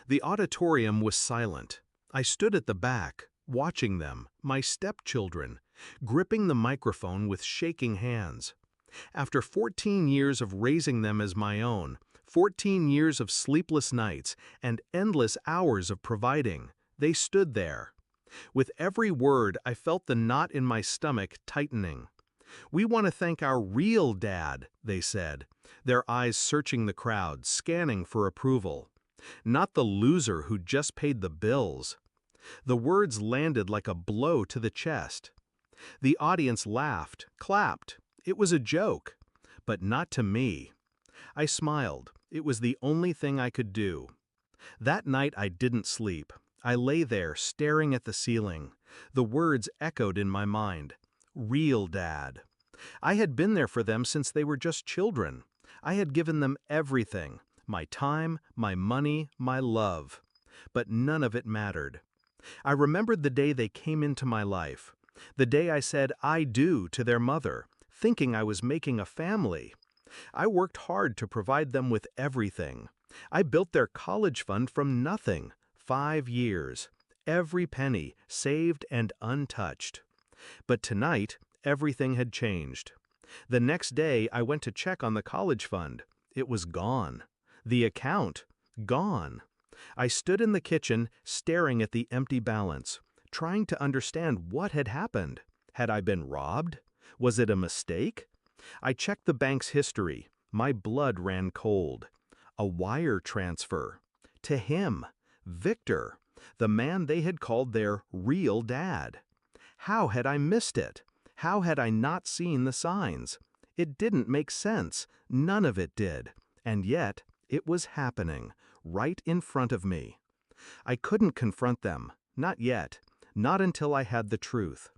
The auditorium was silent. I stood at the back, watching them, my stepchildren, gripping the microphone with shaking hands. After 14 years of raising them as my own, 14 years of sleepless nights, and endless hours of providing, they stood there. With every word, I felt the knot in my stomach tightening. "We want to thank our real dad," they said, their eyes searching the crowd, scanning for approval. "Not the loser who just paid the bills." The words landed like a blow to the chest. The audience laughed, clapped. It was a joke, but not to me. I smiled. It was the only thing I could do. That night I didn't sleep. I lay there staring at the ceiling. The words echoed in my mind. Real dad. I had been there for them since they were just children. I had given them everything. My time, my money, my love. But none of it mattered. I remembered the day they came into my life. The day I said "I do" to their mother, thinking I was making a family. I worked hard to provide them with everything. I built their college fund from nothing. 5 years. Every penny, saved and untouched. But tonight, everything had changed. The next day, I went to check on the college fund. It was gone. The account, gone. I stood in the kitchen, staring at the empty balance, trying to understand what had happened. Had I been robbed? Was it a mistake? I checked the bank's history. My blood ran cold. A wire transfer. To him, Victor, the man they had called their real dad. How had I missed it? How had I not seen the signs? It didn't make sense. None of it did. And yet, it was happening, right in front of me. I couldn't confront them. Not yet. Not until I had the truth.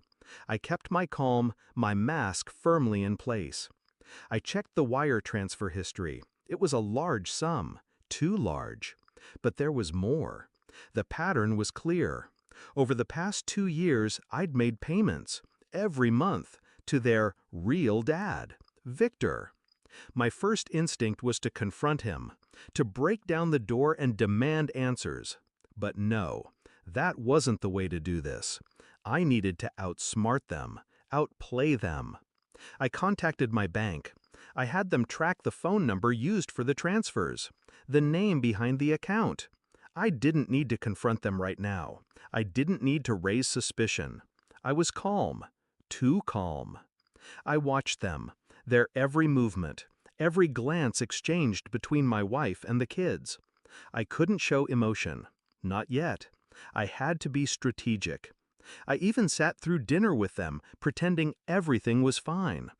I kept my calm, my mask firmly in place. I checked the wire transfer history. It was a large sum. Too large. But there was more. The pattern was clear. Over the past 2 years, I'd made payments, every month, to their real dad, Victor. My first instinct was to confront him, to break down the door and demand answers. But no, that wasn't the way to do this. I needed to outsmart them, outplay them. I contacted my bank. I had them track the phone number used for the transfers, the name behind the account. I didn't need to confront them right now. I didn't need to raise suspicion. I was calm, too calm. I watched them, their every movement, every glance exchanged between my wife and the kids. I couldn't show emotion, not yet. I had to be strategic. I even sat through dinner with them, pretending everything was fine.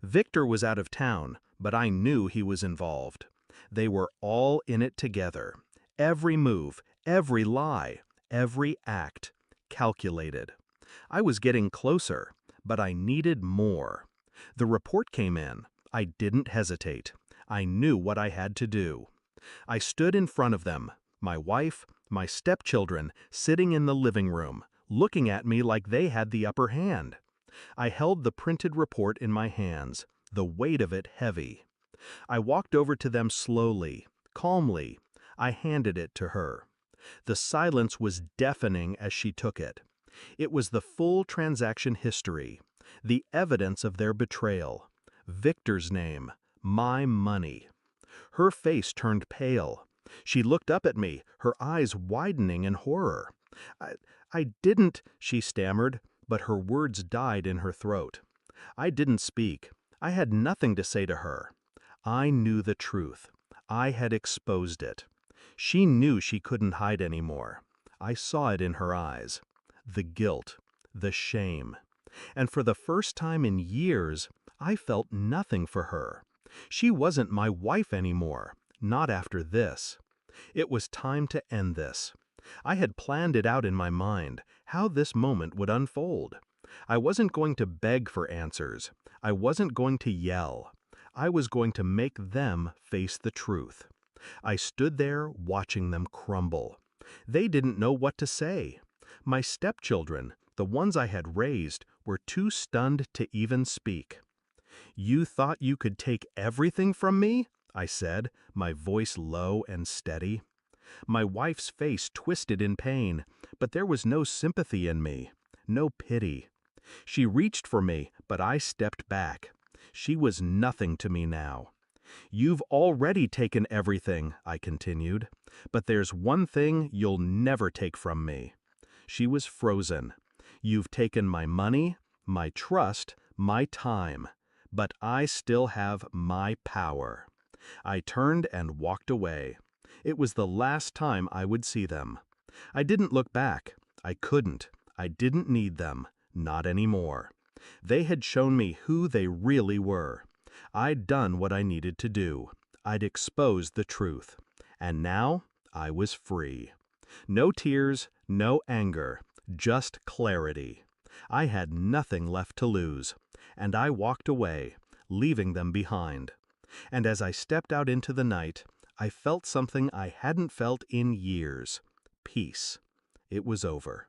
Victor was out of town, but I knew he was involved. They were all in it together. Every move, every lie, every act, calculated. I was getting closer, but I needed more. The report came in. I didn't hesitate. I knew what I had to do. I stood in front of them, my wife, my stepchildren, sitting in the living room, looking at me like they had the upper hand. I held the printed report in my hands, the weight of it heavy. I walked over to them slowly, calmly. I handed it to her. The silence was deafening as she took it. It was the full transaction history, the evidence of their betrayal. Victor's name, my money. Her face turned pale. She looked up at me, her eyes widening in horror. I didn't, she stammered, but her words died in her throat. I didn't speak. I had nothing to say to her. I knew the truth. I had exposed it. She knew she couldn't hide anymore. I saw it in her eyes. The guilt, the shame. And for the first time in years, I felt nothing for her. She wasn't my wife anymore, not after this. It was time to end this. I had planned it out in my mind, how this moment would unfold. I wasn't going to beg for answers. I wasn't going to yell. I was going to make them face the truth. I stood there watching them crumble. They didn't know what to say. My stepchildren, the ones I had raised, were too stunned to even speak. "You thought you could take everything from me?" I said, my voice low and steady. My wife's face twisted in pain, but there was no sympathy in me, no pity. She reached for me, but I stepped back. She was nothing to me now. "You've already taken everything," I continued, "but there's one thing you'll never take from me." She was frozen. "You've taken my money, my trust, my time, but I still have my power." I turned and walked away. It was the last time I would see them. I didn't look back. I couldn't. I didn't need them. Not anymore. They had shown me who they really were. I'd done what I needed to do. I'd exposed the truth. And now I was free. No tears, no anger, just clarity. I had nothing left to lose. And I walked away, leaving them behind. And as I stepped out into the night, I felt something I hadn't felt in years. Peace. It was over.